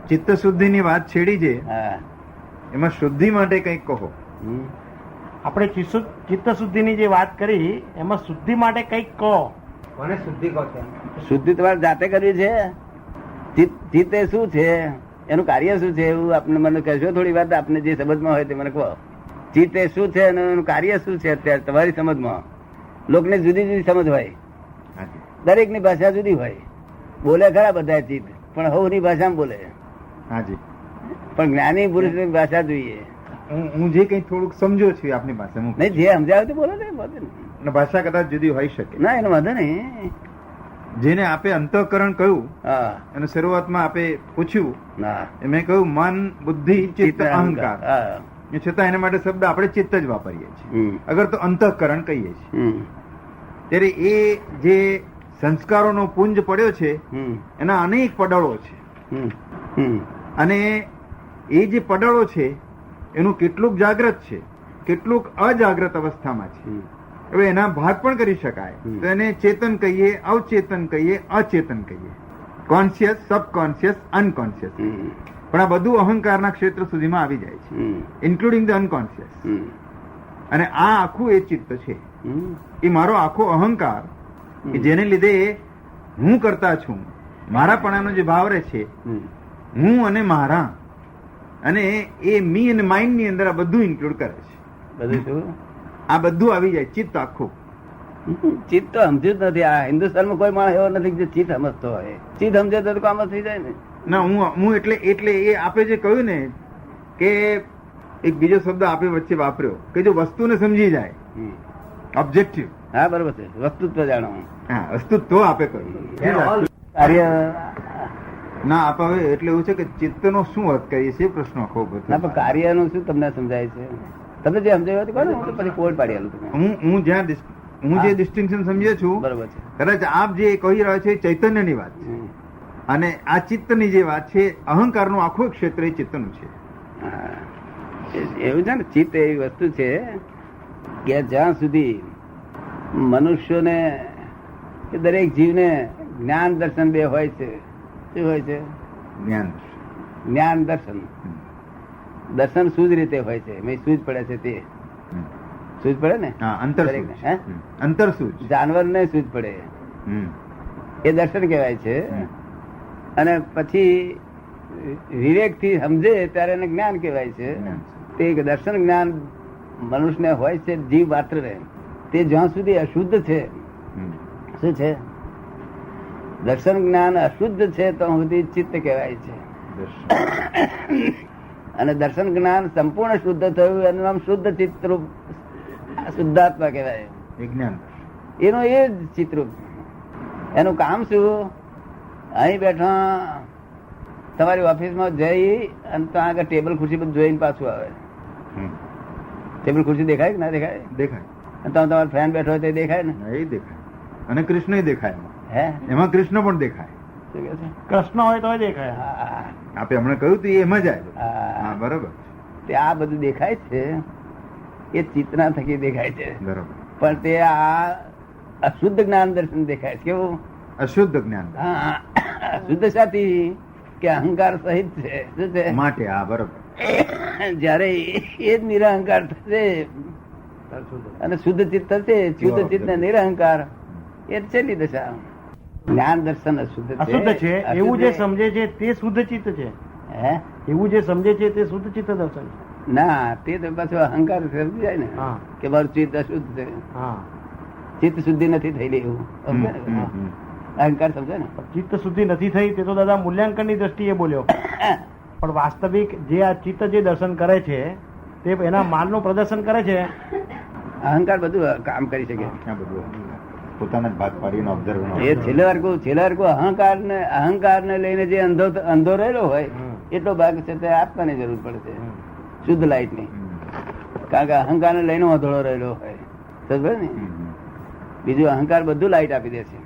ચિત્ત શુદ્ધિ ની વાત છેડી છે, હા. એમાં શુદ્ધિ માટે કંઈક કહો. આપણે ચિત્ત શુદ્ધિ ની જે વાત કરી એમાં શુદ્ધિ માટે કંઈક કહો. કોને શુદ્ધિ કહો છો? શુદ્ધિ તમારે જાતે કરવી છે. ચિત્ત એ શું છે, એનું કાર્ય શું છે, એવું આપને મને કહેશો થોડી વાત. આપને જે સમજમાં હોય તે મને કહો. ચિત્ત એ શું છે અને એનું કાર્ય શું છે અત્યારે તમારી સમજમાં. લોકને જુદી જુદી સમજ હોય, હાજી. દરેક ની ભાષા જુદી હોય. બોલે ખરા બધા ચિત્ત, પણ હવની ભાષામાં બોલે. હાજી. પણ જ્ઞાની પુરુષની ભાષા જોઈએ. હું જે કઈ થોડુંક સમજો છું આપની પાસે, નહીં જે સમજાવે તે બોલે ને, વાંધો નહીં. અને ભાષા કદાચ જુદી હોઈ શકે. ના એનો વાંધો નહીં. જેને આપે અંતઃકરણ કહ્યું હા. અને શરૂઆતમાં આપે પૂછ્યું, ના મેં કહ્યું મન, બુદ્ધિ, ચિત્ત, અહંકાર. હા. એ છતાં એના માટે શબ્દ આપણે ચિત્ત જ વાપરીએ છીએ, અગર તો અંતઃકરણ કહીએ છીએ. ત્યારે એ જે સંસ્કારોનો પુંજ પડ્યો છે એના અનેક પડળો છે, અને એ જે પડળો છે એનું કેટલુંક જાગ્રત છે, કેટલુંક અજાગ્રત અવસ્થામાં છે. હવે એના ભાગ પણ કરી શકાય. તો એને ચેતન કહીએ, અવચેતન કહીએ, અચેતન કહીએ, કોન્શિયસ, સબકોન્શિયસ, અનકોન્શિયસ. પણ આ બધું અહંકારના ક્ષેત્ર સુધીમાં આવી જાય છે, ઇન્ક્લુડિંગ ધ અનકોન્શિયસ. અને આ આખું એ ચિત્ત છે, એ મારો આખો અહંકાર, કે જેને લીધે હું કરતા છું, મારાપણાનો જે ભાવ રહે છે, હું અને મારા, અને એ મી અને માઇન્ડ ની અંદર આ બધું ઇન્ક્લુડ કરે છે. બધું શું? આ બધું આવી જાય, ચિત્ત આખું. ચિત્ત તો સમજ્યું જ નથી. આ હિન્દુસ્તાનમાં કોઈ માણસ એવો નથી જે ચિત્ત સમજતો હોય. ચિત્ત સમજે તો કામ જ થઈ જાય ને. ના, હું એટલે એ આપે જે કહ્યું ને કે એક બીજો શબ્દ આપે વચ્ચે વાપર્યો કે જો વસ્તુને સમજી જાય, ઓબ્જેક્ટિવ. હા બરોબર છે, વસ્તુત્વ જાણો. હા, વસ્તુત્વ આપે કહ્યું. કાર્ય ના આપ હવે એટલે એવું છે કે ચિત્તનો શું અર્થ કરીએ છીએ પ્રશ્ન આખો બધો. ના પણ કાર્યનું શું તમને સમજાય છે? તમને જે સમજાયું હતું કહો ને, હું તો પછી કોડ પાડી આલું તમે. હું જે ડિસ્ટિંક્શન સમજ્યો છું, બરોબર છે. કદાચ આપ જે કહી રહ્યા છો એ ચૈતન્યની વાત છે, અને આ ચિત્તની જે વાત છે, અહંકારનું આખું ક્ષેત્ર એ ચિત્તનું છે. એવું છે ને, ચિત્ત એવી વસ્તુ છે કે જ્યાં સુધી મનુષ્યોને કે દરેક જીવને જ્ઞાન દર્શન બે હોય છે. શું હોય છે? જ્ઞાન. જ્ઞાન દર્શન. દર્શન શું જ રીતે હોય છે? મેં સૂઝ પડે છે તે સૂઝ પડે ને. અંતર સૂઝ. જાનવર ને સૂઝ પડે એ દર્શન કહેવાય છે. અને પછી વિવેક થી સમજે ત્યારે એને જ્ઞાન કહેવાય છે. તે દર્શન જ્ઞાન મનુષ્યને હોય છે જીવ માત્ર રહે તે જ્યાં સુધી અશુદ્ધ છે. શું છે? દર્શન જ્ઞાન અશુદ્ધ છે તો સુધી ચિત્ત કહેવાય છે. અને દર્શન જ્ઞાન સંપૂર્ણ શુદ્ધ થયું એનું નામ શુદ્ધ ચિત્તરૂપ શુદ્ધાત્મા કહેવાય. વિજ્ઞાન એનો એ જ ચિત્તરૂપ. એનું કામ શું? અહીં બેઠા તમારી ઓફિસમાં જઈ અને ત્યાં આગળ ટેબલ ખુરશી બધું જોઈને પાછું આવે. ટેબલ ખુરશી દેખાય કે ના દેખાય? દેખાય. અને તમે તમારો ફ્રેન્ડ બેઠો હોય તો દેખાય ને? એ દેખાય. અને કૃષ્ણ દેખાય. હે, એમાં કૃષ્ણ પણ દેખાય. શું કહે છે? કૃષ્ણ હોય તો દેખાય. આપે હમણાં કહ્યું તો એમાં જ આવ્યું. હા બરોબર. તે આ બધું દેખાય છે એ ચિત્તના થકી દેખાય છે. બરોબર. પણ તે આ અશુદ્ધ જ્ઞાન દર્શન દેખાય છે. કેવું? અશુદ્ધ જ્ઞાન. હા, શુદ્ધ સાથી કે અહંકાર સહિત છે. શું છે? માટે હા બરોબર. જયારે એ જ નિરહંકાર થશે અને શુદ્ધ ચિત્ત થશે, શુદ્ધ ચિત્ત ને નિરહંકાર, એ છેલ્લી દશા. જ્ઞાન દર્શન અશુદ્ધ અશુદ્ધ છે એવું જે સમજે છે તે શુદ્ધ ચિત્ત છે. હે, એવું જે સમજે છે તે શુદ્ધ ચિત્ત દર્શન છે. ના, તે તો પાછું અહંકાર સમજી જાય ને કે મારું ચિત્ત અશુદ્ધ છે. ચિત્ત શુદ્ધિ નથી થયેલી એવું સમજે ને? અહંકાર સમજે ને? ચિત્ત શુદ્ધિ નથી થઈ તે તો દાદા મૂલ્યાંકન ની દ્રષ્ટિએ બોલ્યો. પણ વાસ્તવિક જે આ ચિત્ત જે દર્શન કરે છે તે એના માલનું પ્રદર્શન કરે છે. અહંકાર બધું કામ કરી શકે. પોતાના જ ભાગ પાડીને ઓબ્ઝર્વ. એ છેલ્લા અહંકાર ને લઈને જે અંધો રહેલો હોય એટલો ભાગ છે તે આપવાની જરૂર પડે છે, શુદ્ધ લાઈટ ની. કારણ કે અહંકાર ને લઈને વાંધોળો રહેલો હોય. સમજે ને? બીજું અહંકાર બધું લાઈટ આપી દે છે.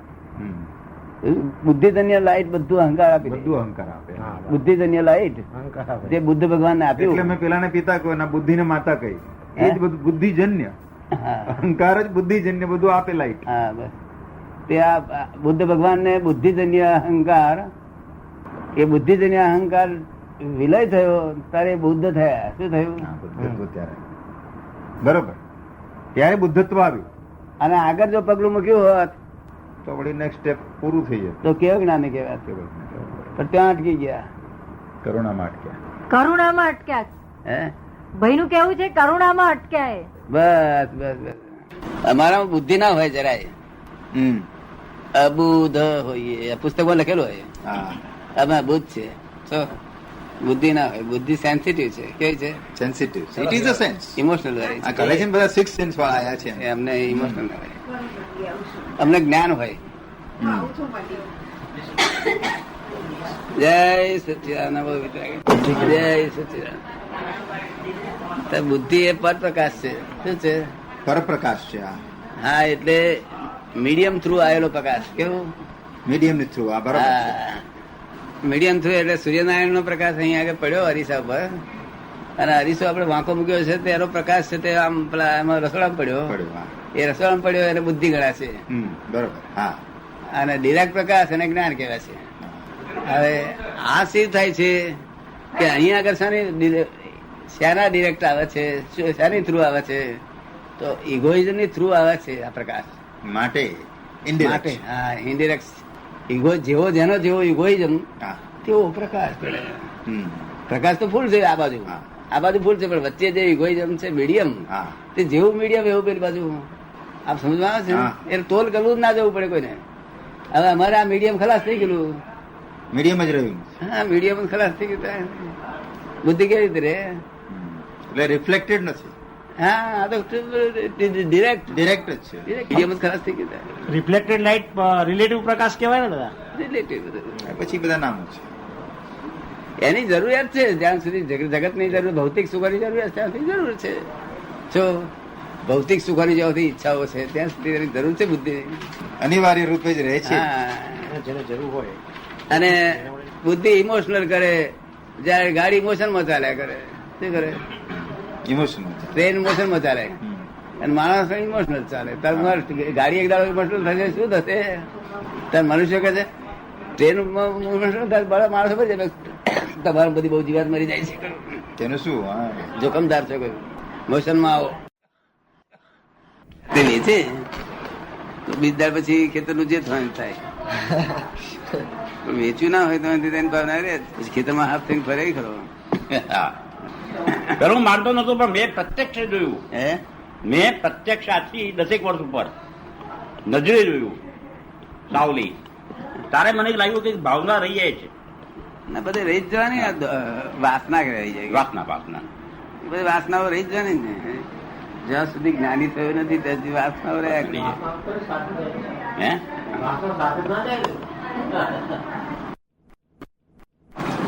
બુદ્ધિજન્ય લાઈટ બધું અહંકાર આપી દે. બધું અહંકાર આપે. બુદ્ધિજન્ય લાઈટ જે બુદ્ધ ભગવાન ને આપ્યું. એટલે મેં પેલાને પિતા કહ્યું, બુદ્ધિ ને માતા કહી. એ જ બધું બુદ્ધિજન્ય. અહંકાર જ બુદ્ધિજન્ય બધું આપે લાઈટ. હા બસ. તે આ બુદ્ધ ભગવાન ને બુદ્ધિજન્ય અહંકાર એ બુદ્ધિજન્ય અહંકાર વિલય થયો ત્યારે બુદ્ધ થયા. શું થયું? હા, બુદ્ધત્વ ત્યારે બરોબર, ત્યારે બુદ્ધત્વ આવ્યું. અને આગળ જો પગલું મૂક્યું હોત તો વળી નેક્સ્ટ સ્ટેપ પૂરું થઈ જાય. તો કેવું જ્ઞાની કહેવાય? પણ ત્યાં અટકી ગયા. કરુણામાં અટક્યા. કરુણામાં અટક્યા. હે ભાઈનું કેવું છે કરુણામાં અટક્યા એ. બસ બસ બસ. અમારામાં બુદ્ધિ ના હોય જરાય, અબુધ હોઈએ. પુસ્તકમાં લખેલું હોય હા, અમે અબુધ છે. તો બુદ્ધિ ના હોય. બુદ્ધિ સેન્સિટિવ છે. કેવી છે? Sensitive. It is a sense. Emotional હોય. આ કલેક્શન બધા 6 સેન્સ વાળા આયા છે. અમને ઇમોશનલ ના હોય, અમને જ્ઞાન હોય. જય સચિદાનંદ જય સચિદાનંદ. બુદ્ધિ એ પરપ્રકાશ છે. શું છે? પરપ્રકાશ છે. આ હા, એટલે મીડિયમ થ્રુ આવેલો પ્રકાશ. કેવું? મીડિયમ ની થ્રુ. આ બરાબર છે. મીડિયમ થ્રુ એટલે સૂર્યનારાયણ નો પ્રકાશ અહીંયા આગળ પડ્યો અરીસા ઉપર, અને અરીસો આપણે વાંકો મૂક્યો છે તેનો પ્રકાશ છે તે આમ પેલા એમાં રસોડામાં પડ્યો. હા. એ રસોડામાં પડ્યો એટલે બુદ્ધિ ગણાશે. બરોબર. હા, અને ડિરેક્ટ પ્રકાશ અને જ્ઞાન કહેવાય છે. હવે આ સિદ્ધ થાય છે કે અહીંયા આગળ શાના ડિરેક્ટ આવે છે, શાની થ્રુ આવે છે? તો ઇગોઇઝમ ની થ્રુ આવે છે આ પ્રકાશ. માટે ઇનડિરેક્ટ. હા, ઇનડિરેક્ટ. ઇગો જેવો જેનો જેવો ઇગોઇઝમ હા. તેવો પ્રકાશ પડે. પ્રકાશ તો ફૂલ છે આ બાજુ. હા. આ બાજુ ફૂલ છે, પણ વચ્ચે જે ઇગોઇઝમ છે મીડિયમ, હા. તે જેવું મીડિયમ એવું પેલી બાજુ. આપ સમજવા આવે છે? હા. એટલે તોલ કરવું જ ના જવું પડે કોઈને. હવે અમારે આ મીડિયમ ખલાસ થઈ ગયેલું. મીડિયમ જ રહ્યું. હા, મીડિયમ ખલાસ થઈ ગયું. બુદ્ધિ કેવી રીતે રે? એટલે રિફ્લેક્ટેડ નથી, હા, આ તો ડિરેક્ટ ડિરેક્ટ જ છે. મીડિયમ ખલાસ થઈ ગયું. રિફ્લેક્ટેડ લાઇટ રિલેટિવ પ્રકાશ કહેવાય ને દાદા. રિલેટિવ પછી બધા નામો છે. એની જરૂરિયાત છે જ્યાં સુધી જગત ની જરૂર, ભૌતિક સુખોની જરૂરિયાત ત્યાં સુધી જરૂર છે. જો ભૌતિક સુખોની જ્યાંથી ઈચ્છાઓ છે ત્યાં સુધી એની જરૂર છે બુદ્ધિ. અનિવાર્ય રૂપે જ રહે છે. હા, જેને જરૂર હોય. અને બુદ્ધિ ઇમોશનલ કરે જયારે ગાડી ઇમોશનમાં ચાલ્યા કરે. શું કરે? ઇમોશનલ. ટ્રેન ઇમોશનમાં ચાલે અને માણસ ઇમોશનલ ચાલે. ગાડી એક દાડો ઇમોશનલ થશે શું થશે? તાર મનુષ્ય કહે છે ટ્રેન ઇમોશનલ થાય, માણસો પર તમારી બધી બહુ જીવાત મરી જાય છે. તેનું શું? હા, જોખમદાર છે કોઈ. મોશનમાં આવો તે વેચે તો બીજદાર પછી ખેતરનું જે થવાનું થાય. વેચ્યું ના હોય તો તેની ભાવના રહે. પછી ખેતરમાં હાથ થઈને ફરે ખરો. હું માનતો નતો, પણ મેં પ્રત્યક્ષ જોયું. હે, મેં પ્રત્યક્ષ આજથી 10 વર્ષ ઉપર નજરે જોયું સાવલી. તારે મને લાગ્યું કે ભાવના રહી જાય છે. ના, બધે રહી જ જવાની. વાસના રહી જાય. વાસના બધી વાસનાઓ રહી જ જવાની ને. જ્યાં સુધી જ્ઞાની થયું નથી ત્યાં સુધી વાસનાઓ રહ્યા કરી. હે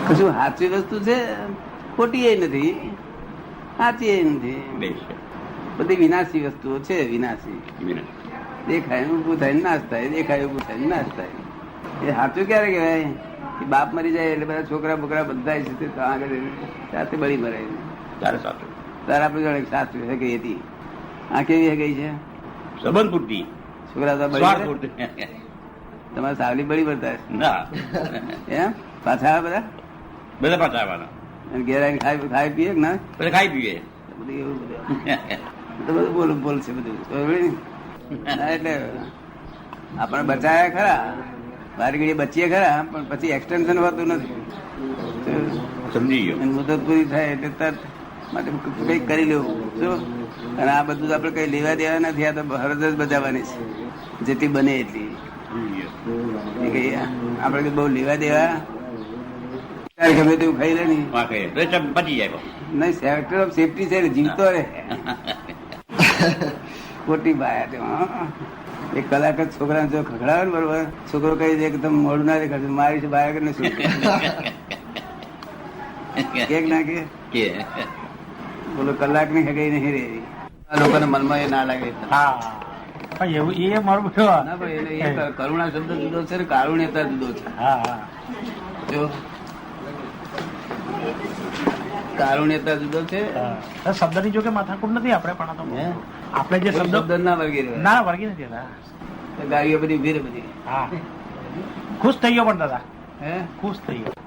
કશું સાચી વસ્તુ છે, ખોટી એ નથી, સાચી એ નથી. બધી વિનાશી વસ્તુઓ છે. વિનાશી દેખાય ઉભું થાય નાશ થાય, દેખાય ઉભું થાય નાશ થાય. એ સાચું ક્યારે કહેવાય? કે બાપ મરી જાય એટલે બધા છોકરા બોકરા બધા છે આગળ સાથે બળી મરે. તારે સાચું. તારે આપડે જોડે સાચું છે કે હતી. આ કેવી ગઈ છે? સંબંધ પૂરતી, છોકરા તો સ્વાર્થ બળી પૂરતી. તમારે સાવલી બળી પડતા ના, એમ પાછા આવે બધા બધા પાછા આવવાના. અને ઘેર આવીને ખાઈ પીએ કે ના? પછી ખાઈ પીએ. બધું એવું બધું તો બધું બોલ છે બધું. એટલે આપણે બચાયા ખરા, બાર ઘડી બચીએ ખરા, પણ પછી એક્સટેન્શન હોતું નથી. સમજી ગયો. મુદત પૂરી થાય એટલે તરત માટે કઈક કરી લેવું. શું? અને આ બધું આપડે કઈ લેવા દેવા નથી. આ તો હરજ જ બચાવવાની છે, જેટલી બને એટલી. આપડે બહુ લેવા દેવા ગમે તેવું ખાઈ લે નહીં. બચી જાય. નહીં, સેક્ટર ઓફ સેફટી છે, જીવતો રહે. ખોટી બાયા તેમાં એક કલાક જ છોકરા જો ખખડાવે ને બરોબર, છોકરો કહી દે કે તમે મોડું ના દેખાડશે, મારી છે બાયા ને શું કે ના કે બોલો કલાક ની હગાઈ નહીં રે. લોકોને મનમાં એ ના લાગે. હા, પણ એવું એ મારું બધું. ના ભાઈ, એ કરુણા શબ્દ જુદો છે ને કારુણ્યતા જુદો છે. હા હા, જો કારુણ્યતા જુદો છે. શબ્દની જોકે માથાકૂટ નથી આપણે, પણ આપણે જે શબ્દ ના વર્ગી ના વર્ગી નથી. ગાડીઓ બધી ઉભી રે બધી. હા, ખુશ થઈ ગયો પણ દાદા, હે ખુશ થઈ ગયો.